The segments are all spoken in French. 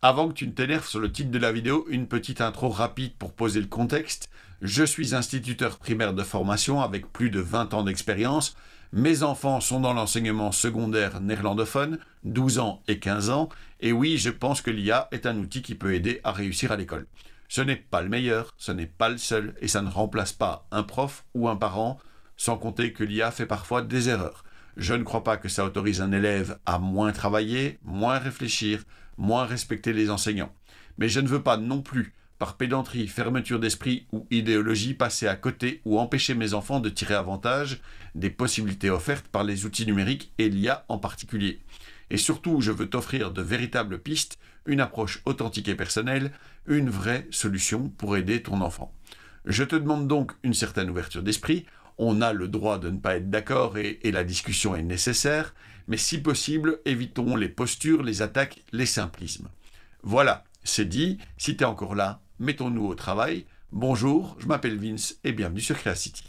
Avant que tu ne t'énerves sur le titre de la vidéo, une petite intro rapide pour poser le contexte. Je suis instituteur primaire de formation avec plus de 20 ans d'expérience. Mes enfants sont dans l'enseignement secondaire néerlandophone, 12 ans et 15 ans. Et oui, je pense que l'IA est un outil qui peut aider à réussir à l'école. Ce n'est pas le meilleur, ce n'est pas le seul, et ça ne remplace pas un prof ou un parent, sans compter que l'IA fait parfois des erreurs. Je ne crois pas que ça autorise un élève à moins travailler, moins réfléchir, moins respecter les enseignants. Mais je ne veux pas non plus, par pédanterie, fermeture d'esprit ou idéologie, passer à côté ou empêcher mes enfants de tirer avantage des possibilités offertes par les outils numériques et l'IA en particulier. Et surtout, je veux t'offrir de véritables pistes, une approche authentique et personnelle, une vraie solution pour aider ton enfant. Je te demande donc une certaine ouverture d'esprit. On a le droit de ne pas être d'accord et la discussion est nécessaire, mais si possible, évitons les postures, les attaques, les simplismes. Voilà, c'est dit. Si tu es encore là, mettons-nous au travail. Bonjour, je m'appelle Vince et bienvenue sur Creacity.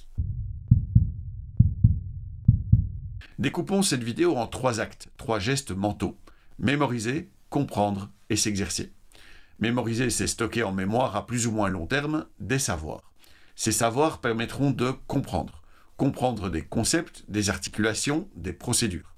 Découpons cette vidéo en 3 actes, 3 gestes mentaux. Mémoriser, comprendre et s'exercer. Mémoriser, c'est stocker en mémoire à plus ou moins long terme des savoirs. Ces savoirs permettront de comprendre. Comprendre des concepts, des articulations, des procédures.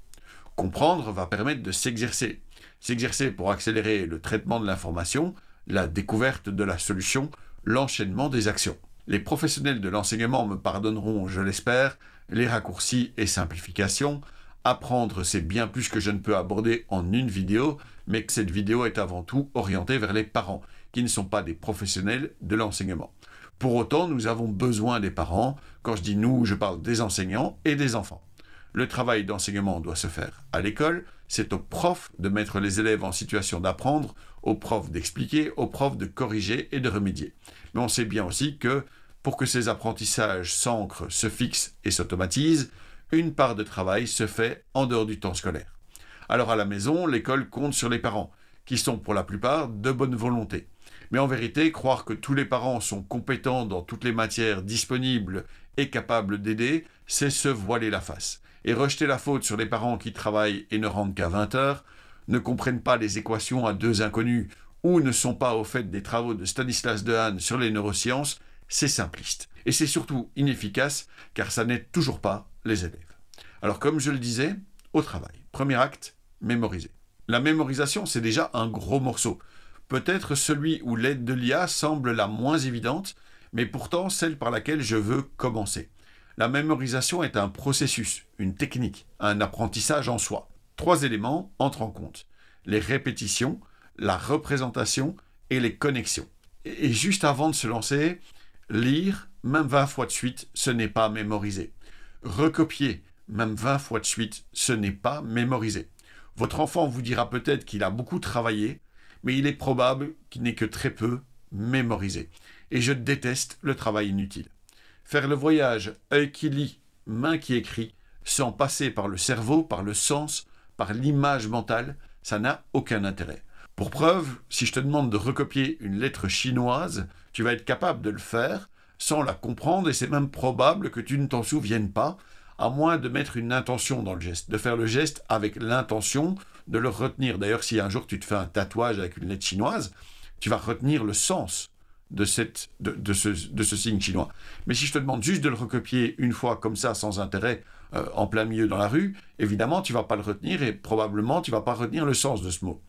Comprendre va permettre de s'exercer. S'exercer pour accélérer le traitement de l'information, la découverte de la solution, l'enchaînement des actions. Les professionnels de l'enseignement me pardonneront, je l'espère, les raccourcis et simplifications. Apprendre, c'est bien plus que je ne peux aborder en une vidéo, mais que cette vidéo est avant tout orientée vers les parents, qui ne sont pas des professionnels de l'enseignement. Pour autant, nous avons besoin des parents. Quand je dis nous, je parle des enseignants et des enfants. Le travail d'enseignement doit se faire à l'école. C'est aux profs de mettre les élèves en situation d'apprendre, aux profs d'expliquer, aux profs de corriger et de remédier. Mais on sait bien aussi que pour que ces apprentissages s'ancrent, se fixent et s'automatisent, une part de travail se fait en dehors du temps scolaire. Alors à la maison, l'école compte sur les parents, qui sont pour la plupart de bonne volonté. Mais en vérité, croire que tous les parents sont compétents dans toutes les matières disponibles et capables d'aider, c'est se voiler la face. Et rejeter la faute sur les parents qui travaillent et ne rentrent qu'à 20 heures, ne comprennent pas les équations à 2 inconnus ou ne sont pas au fait des travaux de Stanislas Dehaene sur les neurosciences, c'est simpliste. Et c'est surtout inefficace, car ça n'aide toujours pas les élèves. Alors comme je le disais, au travail. Premier acte, mémoriser. La mémorisation, c'est déjà un gros morceau. Peut-être celui où l'aide de l'IA semble la moins évidente, mais pourtant celle par laquelle je veux commencer. La mémorisation est un processus, une technique, un apprentissage en soi. 3 éléments entrent en compte. Les répétitions, la représentation et les connexions. Et juste avant de se lancer, lire, même 20 fois de suite, ce n'est pas mémoriser. Recopier, même 20 fois de suite, ce n'est pas mémoriser. Votre enfant vous dira peut-être qu'il a beaucoup travaillé, mais il est probable qu'il n'ait que très peu mémorisé. Et je déteste le travail inutile. Faire le voyage, œil qui lit, main qui écrit, sans passer par le cerveau, par le sens, par l'image mentale, ça n'a aucun intérêt. Pour preuve, si je te demande de recopier une lettre chinoise, tu vas être capable de le faire sans la comprendre et c'est même probable que tu ne t'en souviennes pas, à moins de mettre une intention dans le geste, de faire le geste avec l'intention de le retenir. D'ailleurs, si un jour tu te fais un tatouage avec une lettre chinoise, tu vas retenir le sens de ce signe chinois. Mais si je te demande juste de le recopier une fois comme ça, sans intérêt, en plein milieu dans la rue, évidemment, tu ne vas pas le retenir et probablement tu ne vas pas retenir le sens de ce mot.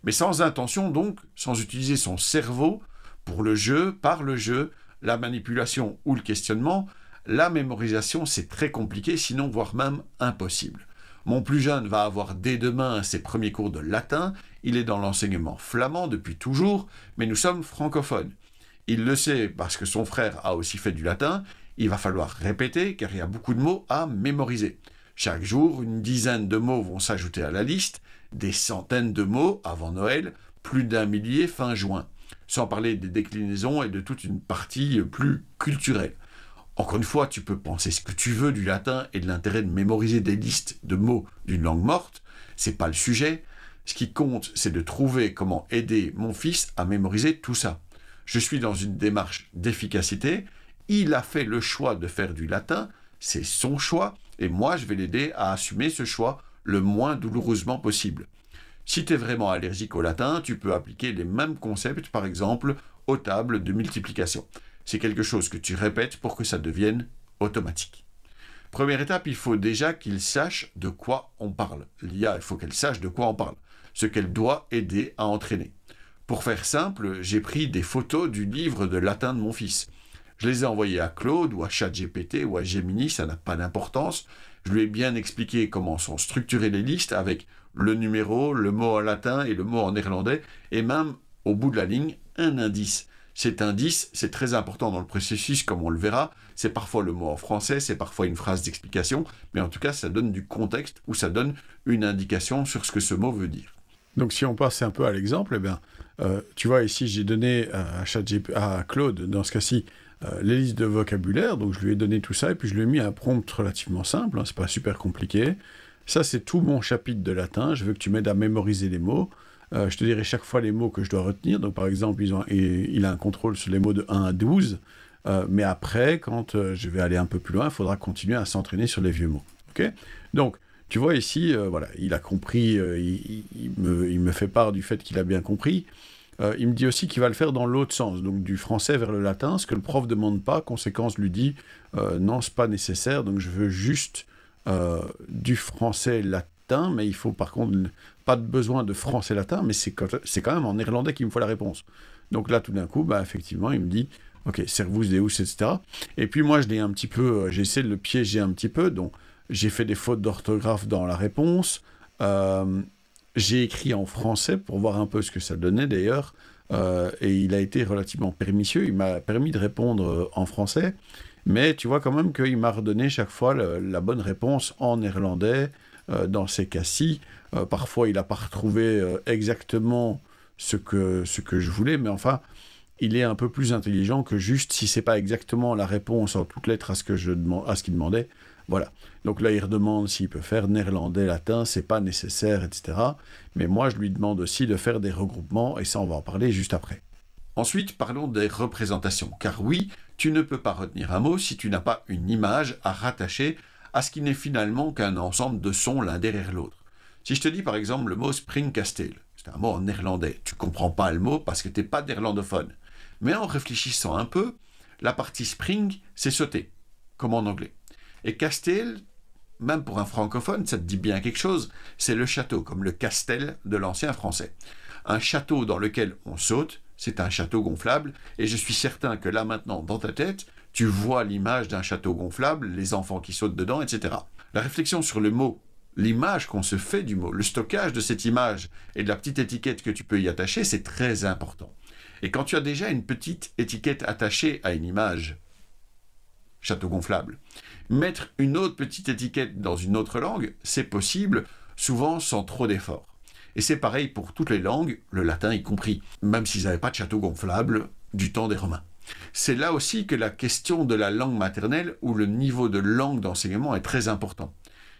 Mais sans intention, donc, sans utiliser son cerveau pour le jeu, par le jeu, la manipulation ou le questionnement, la mémorisation, c'est très compliqué, sinon voire même impossible. Mon plus jeune va avoir dès demain ses premiers cours de latin. Il est dans l'enseignement flamand depuis toujours, mais nous sommes francophones. Il le sait parce que son frère a aussi fait du latin. Il va falloir répéter car il y a beaucoup de mots à mémoriser. Chaque jour, une dizaine de mots vont s'ajouter à la liste, des centaines de mots avant Noël, plus d'1 millier fin juin. Sans parler des déclinaisons et de toute une partie plus culturelle. Encore une fois, tu peux penser ce que tu veux du latin et de l'intérêt de mémoriser des listes de mots d'une langue morte. C'est pas le sujet. Ce qui compte, c'est de trouver comment aider mon fils à mémoriser tout ça. Je suis dans une démarche d'efficacité. Il a fait le choix de faire du latin. C'est son choix. Et moi, je vais l'aider à assumer ce choix le moins douloureusement possible. Si tu es vraiment allergique au latin, tu peux appliquer les mêmes concepts, par exemple, aux tables de multiplication. C'est quelque chose que tu répètes pour que ça devienne automatique. Première étape, il faut déjà qu'il sache de quoi on parle. L'IA, il faut qu'elle sache de quoi on parle, ce qu'elle doit aider à entraîner. Pour faire simple, j'ai pris des photos du livre de latin de mon fils. Je les ai envoyées à Claude ou à ChatGPT ou à Gemini, ça n'a pas d'importance. Je lui ai bien expliqué comment sont structurées les listes avec le numéro, le mot en latin et le mot en néerlandais, et même, au bout de la ligne, un indice. Cet indice, c'est très important dans le processus, comme on le verra. C'est parfois le mot en français, c'est parfois une phrase d'explication, mais en tout cas, ça donne du contexte ou ça donne une indication sur ce que ce mot veut dire. Donc, si on passe un peu à l'exemple, eh bien, tu vois, ici, j'ai donné à Claude, dans ce cas-ci, les listes de vocabulaire. Donc, je lui ai donné tout ça et puis je lui ai mis un prompt relativement simple. Hein, c'est pas super compliqué. Ça, c'est tout mon chapitre de latin. Je veux que tu m'aides à mémoriser les mots. Je te dirai chaque fois les mots que je dois retenir. Donc, par exemple, il a un contrôle sur les mots de 1 à 12. Mais après, quand je vais aller un peu plus loin, il faudra continuer à s'entraîner sur les vieux mots. Okay, donc, tu vois ici, voilà, il a compris, il me fait part du fait qu'il a bien compris. Il me dit aussi qu'il va le faire dans l'autre sens, donc du français vers le latin, ce que le prof ne demande pas. Conséquence, lui dit non, c'est pas nécessaire, donc je veux juste du français latin, mais il faut par contre pas de besoin de français latin, mais c'est quand même en néerlandais qu'il me faut la réponse. Donc là, tout d'un coup, bah, effectivement, il me dit ok, servus deus, etc. Et puis moi, j'ai essayé de le piéger un petit peu, donc j'ai fait des fautes d'orthographe dans la réponse. J'ai écrit en français pour voir un peu ce que ça donnait d'ailleurs. Et il a été relativement permissif. Il m'a permis de répondre en français. Mais tu vois quand même qu'il m'a redonné chaque fois la bonne réponse en néerlandais dans ces cas-ci. Parfois, il n'a pas retrouvé exactement ce que je voulais. Mais enfin, il est un peu plus intelligent que juste si ce n'est pas exactement la réponse en toutes lettres à ce qu'il demandait. Voilà. Donc là, il redemande s'il peut faire néerlandais, latin, c'est pas nécessaire, etc. Mais moi, je lui demande aussi de faire des regroupements, et ça, on va en parler juste après. Ensuite, parlons des représentations. Car oui, tu ne peux pas retenir un mot si tu n'as pas une image à rattacher à ce qui n'est finalement qu'un ensemble de sons l'un derrière l'autre. Si je te dis par exemple le mot springkasteel, c'est un mot en néerlandais, tu ne comprends pas le mot parce que tu n'es pas néerlandophone. Mais en réfléchissant un peu, la partie spring, c'est sauter, comme en anglais. Et Kasteel, même pour un francophone, ça te dit bien quelque chose, c'est le château, comme le castel de l'ancien français. Un château dans lequel on saute, c'est un château gonflable, et je suis certain que là maintenant, dans ta tête, tu vois l'image d'un château gonflable, les enfants qui sautent dedans, etc. La réflexion sur le mot, l'image qu'on se fait du mot, le stockage de cette image et de la petite étiquette que tu peux y attacher, c'est très important. Et quand tu as déjà une petite étiquette attachée à une image, château gonflable, mettre une autre petite étiquette dans une autre langue, c'est possible, souvent sans trop d'efforts. Et c'est pareil pour toutes les langues, le latin y compris, même s'ils n'avaient pas de château gonflable du temps des Romains. C'est là aussi que la question de la langue maternelle ou le niveau de langue d'enseignement est très important.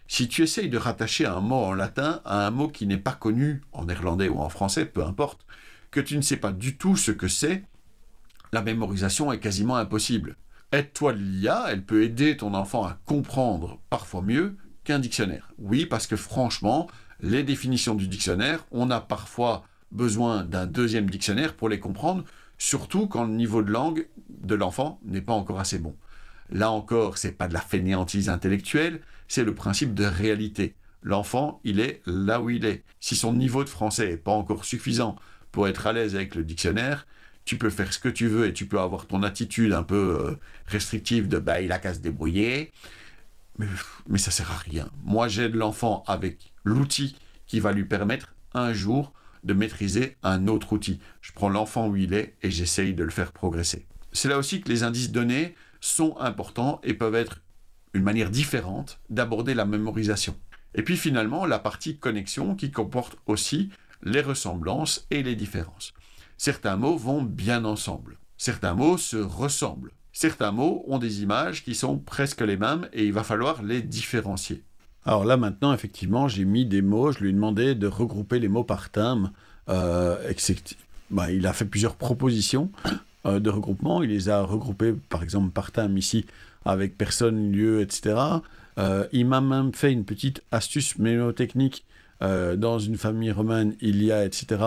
Si tu essayes de rattacher un mot en latin à un mot qui n'est pas connu en néerlandais ou en français, peu importe, que tu ne sais pas du tout ce que c'est, la mémorisation est quasiment impossible. Aide-toi de l'IA, elle peut aider ton enfant à comprendre parfois mieux qu'un dictionnaire. Oui, parce que franchement, les définitions du dictionnaire, on a parfois besoin d'un deuxième dictionnaire pour les comprendre, surtout quand le niveau de langue de l'enfant n'est pas encore assez bon. Là encore, c'est pas de la fainéantise intellectuelle, c'est le principe de réalité. L'enfant, il est là où il est. Si son niveau de français n'est pas encore suffisant pour être à l'aise avec le dictionnaire, tu peux faire ce que tu veux et tu peux avoir ton attitude un peu restrictive de « il a qu'à se débrouiller », mais ça sert à rien. Moi, j'aide l'enfant avec l'outil qui va lui permettre un jour de maîtriser un autre outil. Je prends l'enfant où il est et j'essaye de le faire progresser. C'est là aussi que les indices donnés sont importants et peuvent être une manière différente d'aborder la mémorisation. Et puis finalement, la partie connexion qui comporte aussi les ressemblances et les différences. Certains mots vont bien ensemble. Certains mots se ressemblent. Certains mots ont des images qui sont presque les mêmes et il va falloir les différencier. Alors là, maintenant, effectivement, j'ai mis des mots. Je lui ai demandé de regrouper les mots par thème. Il a fait plusieurs propositions de regroupement. Il les a regroupés, par exemple, par thème ici, avec personne, lieu, etc. Il m'a même fait une petite astuce mnémotechnique dans une famille romaine, il y a, etc.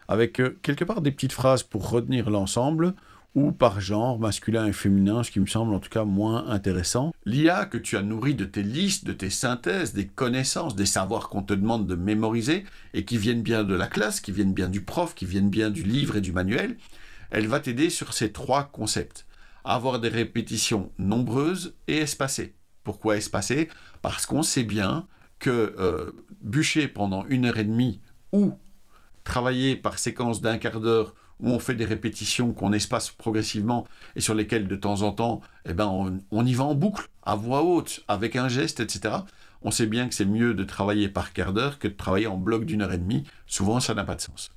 Avec quelque part des petites phrases pour retenir l'ensemble, ou par genre, masculin et féminin, ce qui me semble en tout cas moins intéressant. L'IA que tu as nourri de tes listes, de tes synthèses, des connaissances, des savoirs qu'on te demande de mémoriser, et qui viennent bien de la classe, qui viennent bien du prof, qui viennent bien du livre et du manuel, elle va t'aider sur ces 3 concepts. Avoir des répétitions nombreuses et espacées. Pourquoi espacées? Parce qu'on sait bien que bûcher pendant 1h30 ou travailler par séquence d'1 quart d'heure où on fait des répétitions qu'on espace progressivement et sur lesquelles de temps en temps, on y va en boucle, à voix haute, avec un geste, etc. On sait bien que c'est mieux de travailler par quart d'heure que de travailler en bloc d'1h30. Souvent, ça n'a pas de sens.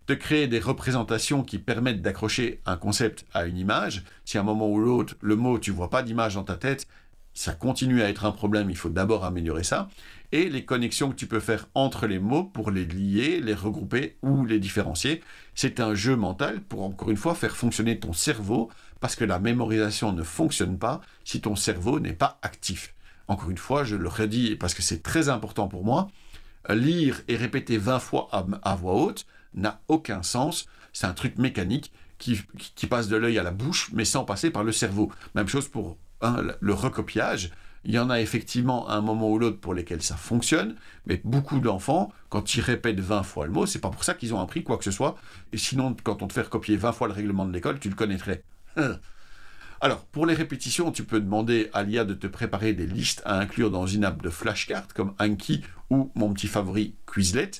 De créer des représentations qui permettent d'accrocher un concept à une image. Si à un moment ou l'autre, le mot, tu vois pas d'image dans ta tête, ça continue à être un problème, il faut d'abord améliorer ça. Et les connexions que tu peux faire entre les mots pour les lier, les regrouper ou les différencier. C'est un jeu mental pour, encore une fois, faire fonctionner ton cerveau, parce que la mémorisation ne fonctionne pas si ton cerveau n'est pas actif. Encore une fois, je le redis parce que c'est très important pour moi, lire et répéter 20 fois à voix haute n'a aucun sens. C'est un truc mécanique qui passe de l'œil à la bouche, mais sans passer par le cerveau. Même chose pour le recopiage. Il y en a effectivement à un moment ou l'autre pour lesquels ça fonctionne, mais beaucoup d'enfants, quand ils répètent 20 fois le mot, c'est pas pour ça qu'ils ont appris quoi que ce soit. Et sinon, quand on te fait recopier 20 fois le règlement de l'école, tu le connaîtrais. Alors, pour les répétitions, tu peux demander à l'IA de te préparer des listes à inclure dans une app de flashcards comme Anki ou mon petit favori Quizlet.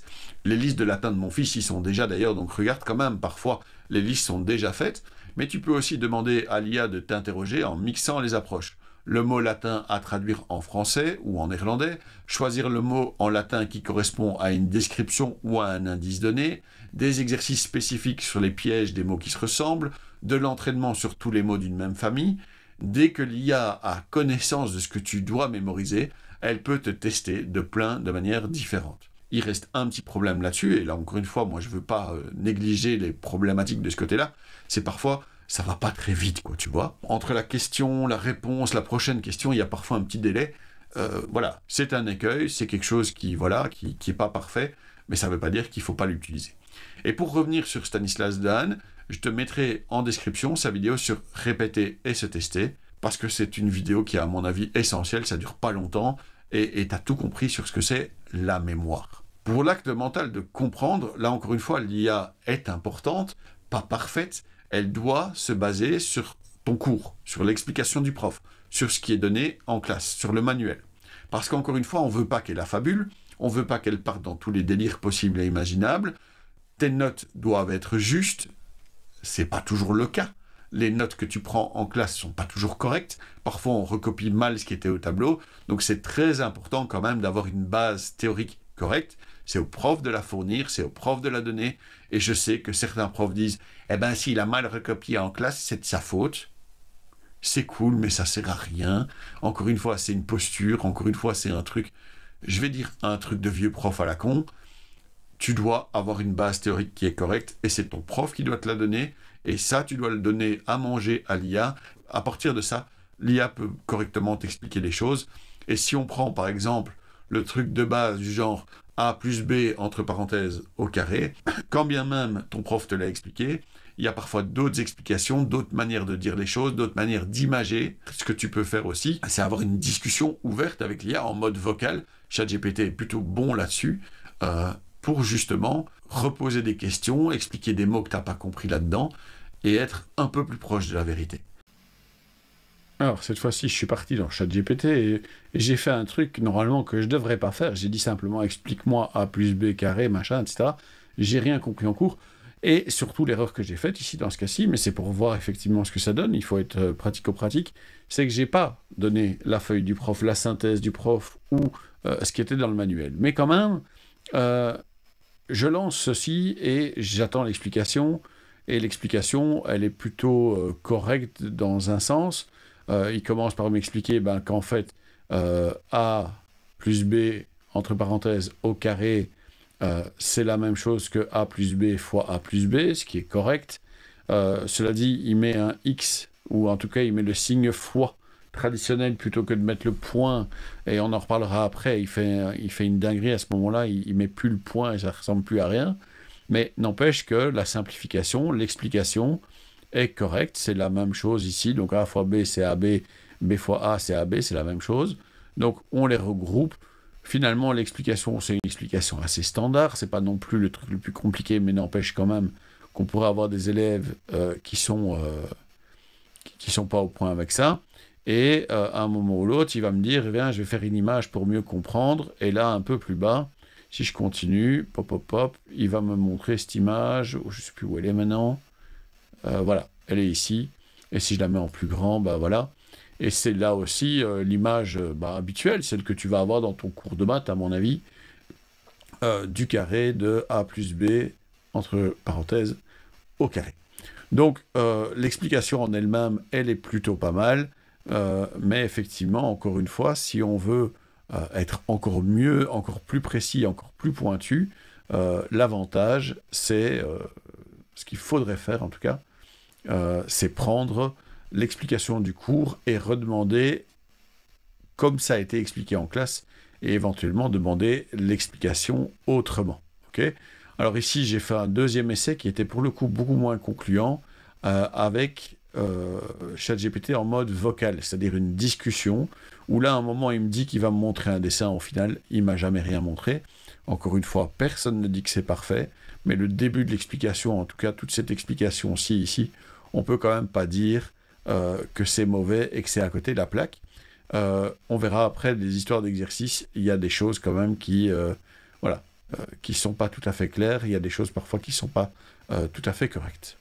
Les listes de latin de mon fils y sont déjà d'ailleurs, donc regarde quand même, parfois les listes sont déjà faites, mais tu peux aussi demander à l'IA de t'interroger en mixant les approches. Le mot latin à traduire en français ou en néerlandais, choisir le mot en latin qui correspond à une description ou à un indice donné, des exercices spécifiques sur les pièges des mots qui se ressemblent, de l'entraînement sur tous les mots d'une même famille. Dès que l'IA a connaissance de ce que tu dois mémoriser, elle peut te tester de manières différentes. Il reste un petit problème là-dessus, et là encore une fois, moi je ne veux pas négliger les problématiques de ce côté-là, c'est parfois ça va pas très vite, quoi, tu vois. Entre la question, la réponse, la prochaine question, il y a parfois un petit délai. Voilà, c'est un écueil, c'est quelque chose qui est pas parfait, mais ça veut pas dire qu'il faut pas l'utiliser. Et pour revenir sur Stanislas Dehaene, je te mettrai en description sa vidéo sur répéter et se tester, parce que c'est une vidéo qui est à mon avis essentielle, ça dure pas longtemps, et tu as tout compris sur ce que c'est la mémoire. Pour l'acte mental de comprendre, là encore une fois, l'IA est importante, pas parfaite, elle doit se baser sur ton cours, sur l'explication du prof, sur ce qui est donné en classe, sur le manuel. Parce qu'encore une fois, on ne veut pas qu'elle affabule, on ne veut pas qu'elle parte dans tous les délires possibles et imaginables. Tes notes doivent être justes, c'est pas toujours le cas. Les notes que tu prends en classe sont pas toujours correctes. Parfois, on recopie mal ce qui était au tableau. Donc, c'est très important quand même d'avoir une base théorique correcte. C'est au prof de la fournir, c'est au prof de la donner. Et je sais que certains profs disent « Eh ben, s'il a mal recopié en classe, c'est de sa faute. » C'est cool, mais ça sert à rien. Encore une fois, c'est une posture. Encore une fois, c'est un truc, je vais dire un truc de vieux prof à la con. Tu dois avoir une base théorique qui est correcte et c'est ton prof qui doit te la donner. Et ça, tu dois le donner à manger à l'IA. À partir de ça, l'IA peut correctement t'expliquer les choses. Et si on prend, par exemple, le truc de base du genre A plus B, entre parenthèses, au carré, quand bien même ton prof te l'a expliqué, il y a parfois d'autres explications, d'autres manières de dire les choses, d'autres manières d'imager. Ce que tu peux faire aussi, c'est avoir une discussion ouverte avec l'IA en mode vocal. ChatGPT est plutôt bon là-dessus. Pour justement reposer des questions, expliquer des mots que tu n'as pas compris là-dedans, et être un peu plus proche de la vérité. Alors, cette fois-ci, je suis parti dans ChatGPT et j'ai fait un truc, normalement, que je ne devrais pas faire. J'ai dit simplement, explique-moi A plus B carré, machin, etc. J'ai rien compris en cours. Et surtout, l'erreur que j'ai faite ici, dans ce cas-ci, mais c'est pour voir effectivement ce que ça donne, il faut être pratico-pratique, c'est que je n'ai pas donné la feuille du prof, la synthèse du prof ou ce qui était dans le manuel. Mais quand même, je lance ceci et j'attends l'explication. Et l'explication, elle est plutôt correcte dans un sens. Il commence par m'expliquer qu'en fait, A plus B, entre parenthèses, au carré, c'est la même chose que A plus B fois A plus B, ce qui est correct. Cela dit, il met un X, ou en tout cas, il met le signe fois traditionnel, plutôt que de mettre le point, et on en reparlera après, il fait une dinguerie à ce moment-là, il met plus le point et ça ressemble plus à rien. Mais n'empêche que la simplification, l'explication est correcte, c'est la même chose ici, donc A fois B c'est AB, B fois A c'est AB, c'est la même chose. Donc on les regroupe. Finalement, l'explication, c'est une explication assez standard, c'est pas non plus le truc le plus compliqué, mais n'empêche quand même qu'on pourrait avoir des élèves qui sont pas au point avec ça. Et à un moment ou l'autre, il va me dire, eh bien, je vais faire une image pour mieux comprendre. Et là, un peu plus bas, si je continue, pop, pop, pop, il va me montrer cette image. Je ne sais plus où elle est maintenant. Voilà, elle est ici. Et si je la mets en plus grand, bah voilà. Et c'est là aussi l'image habituelle, celle que tu vas avoir dans ton cours de maths, à mon avis, du carré de A plus B, entre parenthèses, au carré. Donc, l'explication en elle-même, elle est plutôt pas mal. Mais effectivement, encore une fois, si on veut être encore mieux, encore plus précis, encore plus pointu, l'avantage, c'est ce qu'il faudrait faire en tout cas, c'est prendre l'explication du cours et redemander comme ça a été expliqué en classe et éventuellement demander l'explication autrement. Okay ? Alors ici, j'ai fait un deuxième essai qui était pour le coup beaucoup moins concluant avec ChatGPT en mode vocal, c'est-à-dire une discussion, où là, à un moment, il me dit qu'il va me montrer un dessin, au final, il ne m'a jamais rien montré. Encore une fois, personne ne dit que c'est parfait, mais le début de l'explication, en tout cas, toute cette explication-ci, ici, on ne peut quand même pas dire que c'est mauvais et que c'est à côté de la plaque. On verra après des histoires d'exercices, il y a des choses quand même qui qui sont pas tout à fait claires, il y a des choses parfois qui sont pas tout à fait correctes.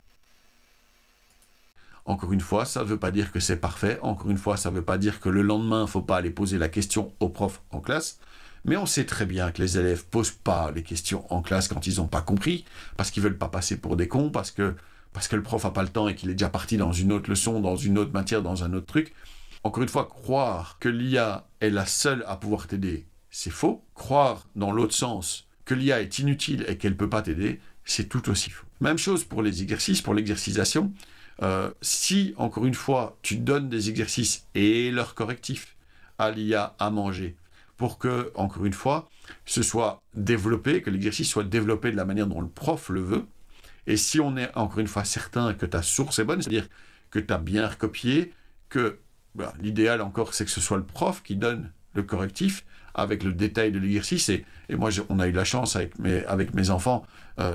Encore une fois, ça ne veut pas dire que c'est parfait. Encore une fois, ça ne veut pas dire que le lendemain, il ne faut pas aller poser la question au prof en classe. Mais on sait très bien que les élèves ne posent pas les questions en classe quand ils n'ont pas compris, parce qu'ils ne veulent pas passer pour des cons, parce que le prof n'a pas le temps et qu'il est déjà parti dans une autre leçon, dans une autre matière, dans un autre truc. Encore une fois, croire que l'IA est la seule à pouvoir t'aider, c'est faux. Croire dans l'autre sens que l'IA est inutile et qu'elle ne peut pas t'aider, c'est tout aussi faux. Même chose pour les exercices, pour l'exercisation. Si, encore une fois, tu donnes des exercices et leurs correctifs à l'IA à manger, pour que, encore une fois, ce soit développé, que l'exercice soit développé de la manière dont le prof le veut, et si on est, encore une fois, certain que ta source est bonne, c'est-à-dire que tu as bien recopié, que l'idéal encore, c'est que ce soit le prof qui donne le correctif, avec le détail de l'exercice, et moi, on a eu la chance avec mes enfants,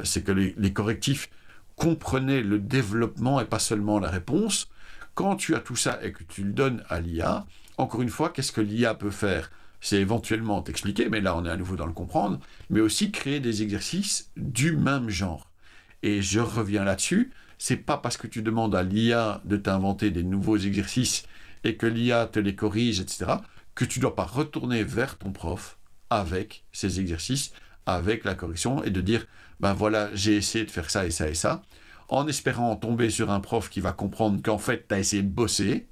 c'est que les correctifs comprenaient le développement et pas seulement la réponse. Quand tu as tout ça et que tu le donnes à l'IA, encore une fois, qu'est-ce que l'IA peut faire ? C'est éventuellement t'expliquer, mais là on est à nouveau dans le comprendre, mais aussi créer des exercices du même genre. Et je reviens là-dessus, c'est pas parce que tu demandes à l'IA de t'inventer des nouveaux exercices et que l'IA te les corrige, etc., que tu ne dois pas retourner vers ton prof avec ces exercices, avec la correction, et de dire ben voilà, j'ai essayé de faire ça et ça et ça, en espérant tomber sur un prof qui va comprendre qu'en fait, tu as essayé de bosser.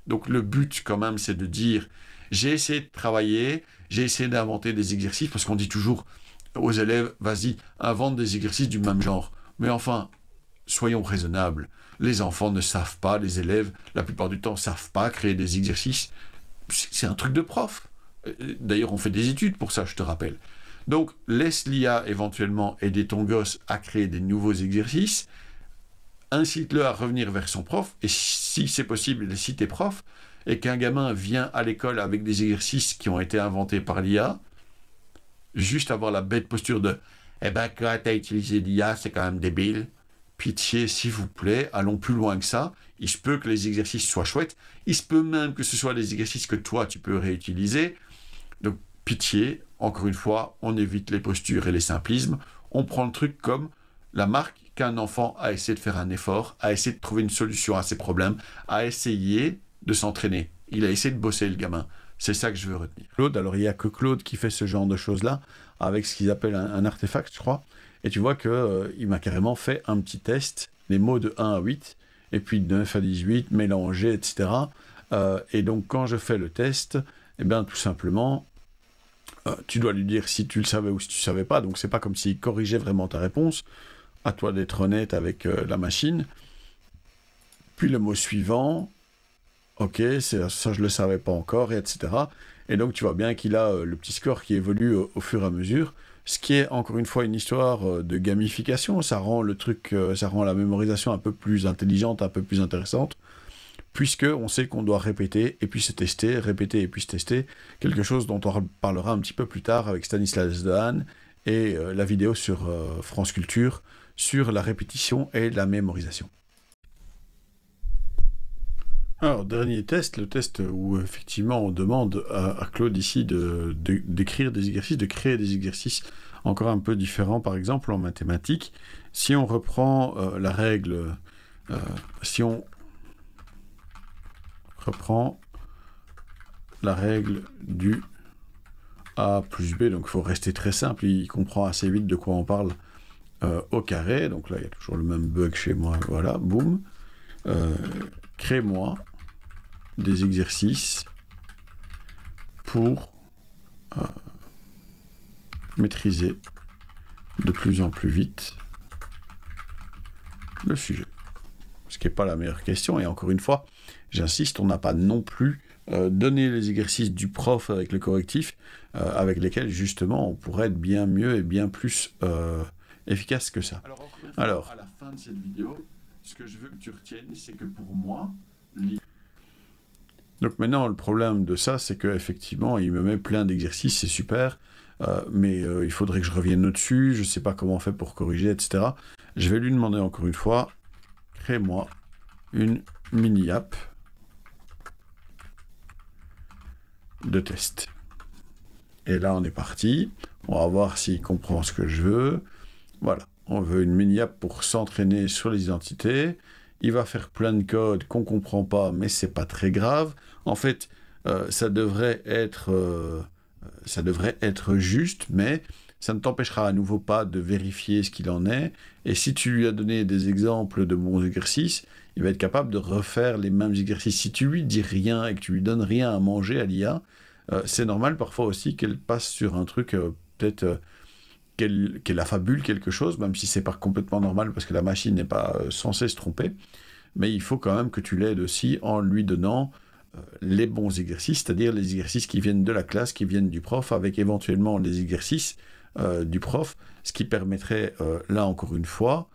Donc le but, quand même, c'est de dire, j'ai essayé de travailler, j'ai essayé d'inventer des exercices, parce qu'on dit toujours aux élèves, vas-y, invente des exercices du même genre. Mais enfin, soyons raisonnables. Les enfants ne savent pas, les élèves, la plupart du temps, ne savent pas créer des exercices. C'est un truc de prof. D'ailleurs, on fait des études pour ça, je te rappelle. Donc, laisse l'IA éventuellement aider ton gosse à créer des nouveaux exercices, incite-le à revenir vers son prof, et si c'est possible, si t'es prof, et qu'un gamin vient à l'école avec des exercices qui ont été inventés par l'IA, juste avoir la bête posture de « Eh ben, quand t'as utilisé l'IA, c'est quand même débile. Pitié, s'il vous plaît, allons plus loin que ça. Il se peut que les exercices soient chouettes. Il se peut même que ce soit des exercices que toi, tu peux réutiliser. Donc, pitié, encore une fois, on évite les postures et les simplismes. On prend le truc comme la marque qu'un enfant a essayé de faire un effort, a essayé de trouver une solution à ses problèmes, a essayé de s'entraîner. Il a essayé de bosser, le gamin. C'est ça que je veux retenir. Claude, alors il n'y a que Claude qui fait ce genre de choses-là, avec ce qu'ils appellent un artefact, je crois. Et tu vois qu'il m'a carrément fait un petit test, les mots de 1 à 8, et puis de 9 à 18, mélangés, etc. Et donc, quand je fais le test, eh bien, tout simplement, tu dois lui dire si tu le savais ou si tu ne savais pas. Donc, c'est pas comme s'il corrigeait vraiment ta réponse. À toi d'être honnête avec la machine. Puis le mot suivant, ok, ça je le savais pas encore, et etc. Et donc tu vois bien qu'il a le petit score qui évolue au fur et à mesure, ce qui est encore une fois une histoire de gamification, ça rend le truc, ça rend la mémorisation un peu plus intelligente, un peu plus intéressante, puisque on sait qu'on doit répéter et puis se tester, répéter et puis se tester, quelque chose dont on parlera un petit peu plus tard avec Stanislas Dehaene et la vidéo sur France Culture sur la répétition et la mémorisation. Alors, dernier test, le test où effectivement on demande à Claude ici d'écrire des exercices, de créer des exercices encore un peu différents, par exemple en mathématiques. Si on reprend la règle, si on reprend la règle du A plus B, donc il faut rester très simple, il comprend assez vite de quoi on parle au carré, donc là il y a toujours le même bug chez moi, voilà, boum. Crée-moi des exercices pour maîtriser de plus en plus vite le sujet. Ce qui n'est pas la meilleure question, et encore une fois, j'insiste, on n'a pas non plus donné les exercices du prof avec le correctif, avec lesquels justement on pourrait être bien mieux et bien plus efficace que ça. Alors, à la fin de cette vidéo, ce que je veux que tu retiennes, c'est que pour moi, donc maintenant, le problème de ça, c'est qu'effectivement, il me met plein d'exercices, c'est super, mais il faudrait que je revienne au-dessus, je ne sais pas comment on fait pour corriger, etc. Je vais lui demander encore une fois, crée-moi une mini-app de test. Et là, on est parti. On va voir s'il comprend ce que je veux. Voilà, on veut une mini-app pour s'entraîner sur les identités. Il va faire plein de codes qu'on ne comprend pas, mais c'est pas très grave. En fait, ça devrait être juste, mais ça ne t'empêchera à nouveau pas de vérifier ce qu'il en est. Et si tu lui as donné des exemples de bons exercices, il va être capable de refaire les mêmes exercices. Si tu lui dis rien et que tu lui donnes rien à manger à l'IA, c'est normal parfois aussi qu'elle passe sur un truc peut-être qu'elle affabule quelque chose, même si c'est pas complètement normal parce que la machine n'est pas censée se tromper. Mais il faut quand même que tu l'aides aussi en lui donnant les bons exercices, c'est-à-dire les exercices qui viennent de la classe, qui viennent du prof, avec éventuellement les exercices du prof, ce qui permettrait, là encore une fois,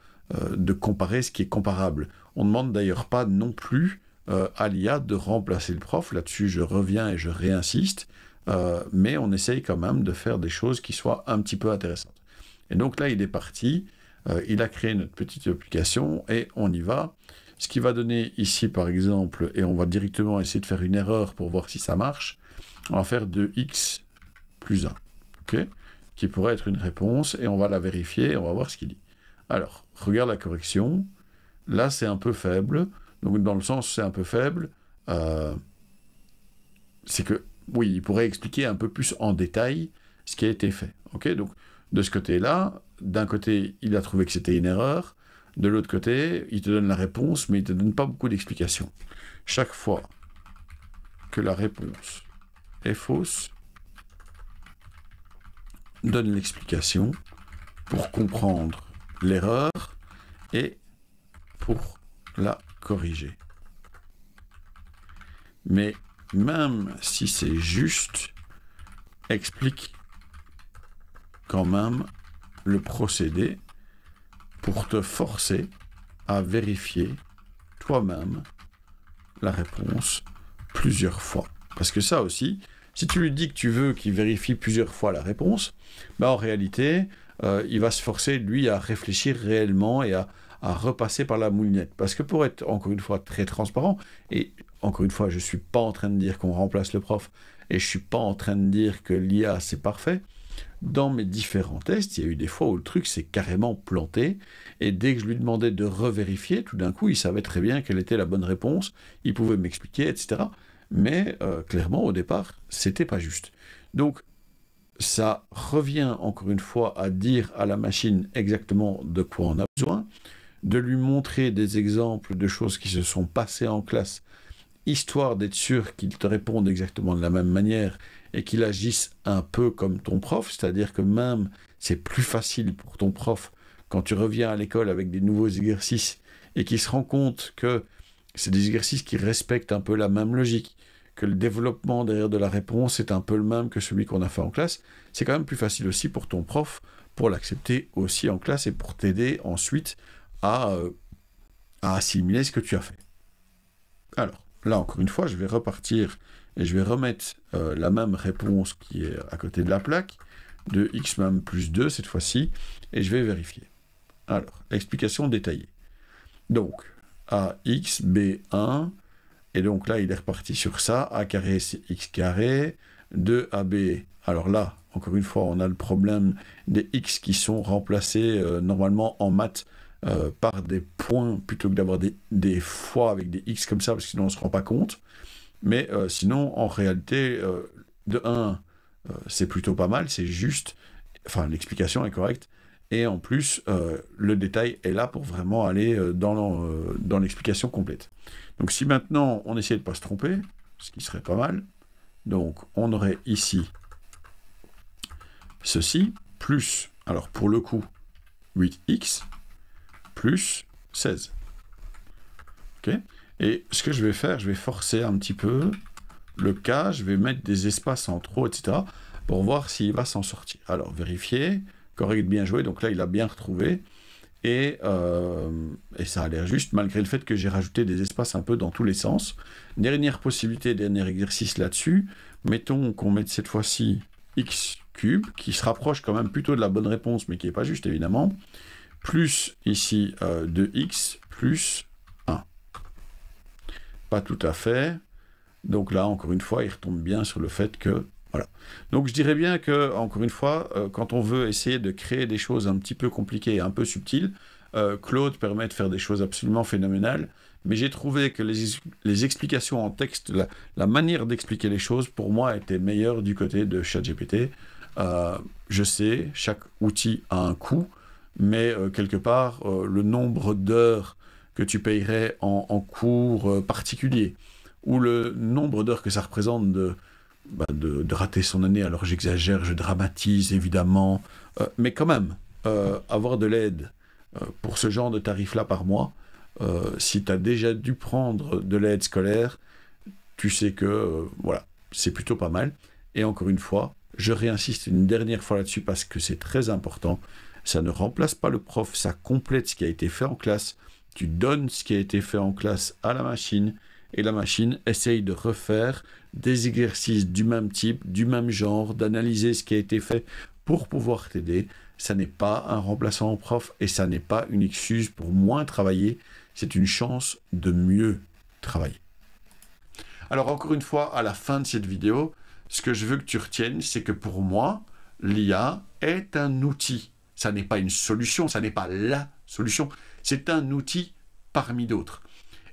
de comparer ce qui est comparable. On ne demande d'ailleurs pas non plus à l'IA de remplacer le prof, là-dessus je reviens et je réinsiste, mais on essaye quand même de faire des choses qui soient un petit peu intéressantes. Et donc là, il est parti, il a créé notre petite application et on y va. Ce qui va donner ici, par exemple, et on va directement essayer de faire une erreur pour voir si ça marche, on va faire 2x plus 1, okay, qui pourrait être une réponse, et on va la vérifier et on va voir ce qu'il dit. Alors, regarde la correction. Là, c'est un peu faible. Donc, dans le sens c'est un peu faible, c'est que, oui, il pourrait expliquer un peu plus en détail ce qui a été fait. Okay, donc, de ce côté-là, d'un côté, il a trouvé que c'était une erreur. De l'autre côté, il te donne la réponse, mais il ne te donne pas beaucoup d'explications. Chaque fois que la réponse est fausse, donne l'explication pour comprendre l'erreur et pour la corriger. Mais même si c'est juste, explique quand même le procédé pour te forcer à vérifier toi-même la réponse plusieurs fois. Parce que ça aussi, si tu lui dis que tu veux qu'il vérifie plusieurs fois la réponse, ben en réalité, il va se forcer, lui, à réfléchir réellement et à repasser par la moulinette. Parce que pour être, encore une fois, très transparent, et encore une fois, je ne suis pas en train de dire qu'on remplace le prof, et je ne suis pas en train de dire que l'IA, c'est parfait. Dans mes différents tests, il y a eu des fois où le truc s'est carrément planté, et dès que je lui demandais de revérifier, tout d'un coup, il savait très bien quelle était la bonne réponse, il pouvait m'expliquer, etc. Mais clairement, au départ, c'était pas juste. Donc, ça revient encore une fois à dire à la machine exactement de quoi on a besoin, de lui montrer des exemples de choses qui se sont passées en classe, histoire d'être sûr qu'il te réponde exactement de la même manière et qu'il agisse un peu comme ton prof, c'est-à-dire que même c'est plus facile pour ton prof quand tu reviens à l'école avec des nouveaux exercices et qu'il se rend compte que c'est des exercices qui respectent un peu la même logique, que le développement derrière de la réponse est un peu le même que celui qu'on a fait en classe, c'est quand même plus facile aussi pour ton prof, pour l'accepter aussi en classe et pour t'aider ensuite à assimiler ce que tu as fait. Alors, là, encore une fois, je vais repartir et je vais remettre la même réponse qui est à côté de la plaque, de x même plus 2 cette fois-ci, et je vais vérifier. Alors, explication détaillée. Donc, ax, b1, et donc là, il est reparti sur ça, a carré, c'est x carré, 2ab, alors là, encore une fois, on a le problème des x qui sont remplacés normalement en maths par des points, plutôt que d'avoir des fois avec des x comme ça, parce que sinon on ne se rend pas compte. Mais sinon, en réalité, de 1, c'est plutôt pas mal, c'est juste, enfin, l'explication est correcte, et en plus, le détail est là pour vraiment aller dans l'explication complète. Donc si maintenant, on essaie de ne pas se tromper, ce qui serait pas mal, donc on aurait ici ceci, plus, alors pour le coup, 8x, plus 16. Ok ? Et ce que je vais faire, je vais forcer un petit peu le cas, je vais mettre des espaces en trop, etc., pour voir s'il va s'en sortir. Alors, vérifier, correct, bien joué, donc là, il a bien retrouvé, et ça a l'air juste, malgré le fait que j'ai rajouté des espaces un peu dans tous les sens. Dernière possibilité, dernier exercice là-dessus, mettons qu'on mette cette fois-ci x cube, qui se rapproche quand même plutôt de la bonne réponse, mais qui n'est pas juste, évidemment, plus ici 2x plus 1. Pas tout à fait. Donc là, encore une fois, il retombe bien sur le fait que... Voilà. Donc je dirais bien que, encore une fois, quand on veut essayer de créer des choses un petit peu compliquées et un peu subtiles, Claude permet de faire des choses absolument phénoménales, mais j'ai trouvé que les explications en texte, la manière d'expliquer les choses, pour moi, était meilleure du côté de ChatGPT. Je sais, chaque outil a un coût, mais quelque part, le nombre d'heures que tu payerais en cours particulier, ou le nombre d'heures que ça représente de rater son année, alors j'exagère, je dramatise évidemment, mais quand même, avoir de l'aide pour ce genre de tarif-là par mois, si tu as déjà dû prendre de l'aide scolaire, tu sais que, voilà, c'est plutôt pas mal. Et encore une fois, je réinsiste une dernière fois là-dessus parce que c'est très important, ça ne remplace pas le prof, ça complète ce qui a été fait en classe, tu donnes ce qui a été fait en classe à la machine, et la machine essaye de refaire des exercices du même type, du même genre, d'analyser ce qui a été fait pour pouvoir t'aider. Ça n'est pas un remplaçant au prof et ça n'est pas une excuse pour moins travailler, c'est une chance de mieux travailler. Alors encore une fois, à la fin de cette vidéo, ce que je veux que tu retiennes, c'est que pour moi, l'IA est un outil. Ça n'est pas une solution, ça n'est pas la solution, c'est un outil parmi d'autres.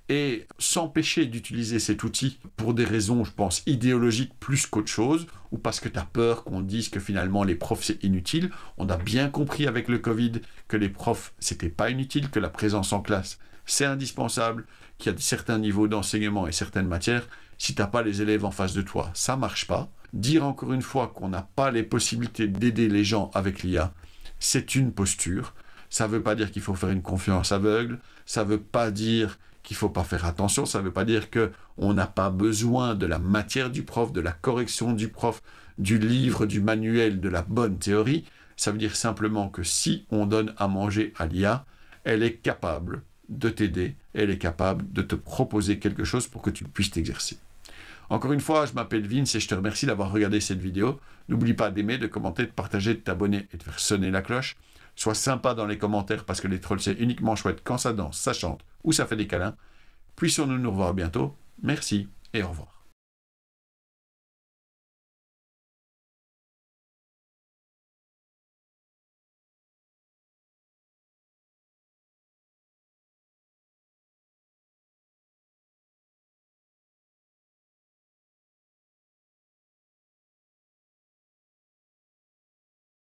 Et s'empêcher d'utiliser cet outil pour des raisons, je pense, idéologiques plus qu'autre chose, ou parce que tu as peur qu'on dise que finalement les profs c'est inutile, on a bien compris avec le Covid que les profs c'était pas inutile, que la présence en classe c'est indispensable, qu'il y a certains niveaux d'enseignement et certaines matières, si tu n'as pas les élèves en face de toi, ça marche pas. Dire encore une fois qu'on n'a pas les possibilités d'aider les gens avec l'IA, c'est une posture. Ça ne veut pas dire qu'il faut faire une confiance aveugle, ça ne veut pas dire qu'il ne faut pas faire attention, ça ne veut pas dire qu'on n'a pas besoin de la matière du prof, de la correction du prof, du livre, du manuel, de la bonne théorie. Ça veut dire simplement que si on donne à manger à l'IA, elle est capable de t'aider, elle est capable de te proposer quelque chose pour que tu puisses t'exercer. Encore une fois, je m'appelle Vince et je te remercie d'avoir regardé cette vidéo. N'oublie pas d'aimer, de commenter, de partager, de t'abonner et de faire sonner la cloche. Sois sympa dans les commentaires parce que les trolls c'est uniquement chouette quand ça danse, ça chante ou ça fait des câlins. Puissions-nous nous revoir bientôt. Merci et au revoir.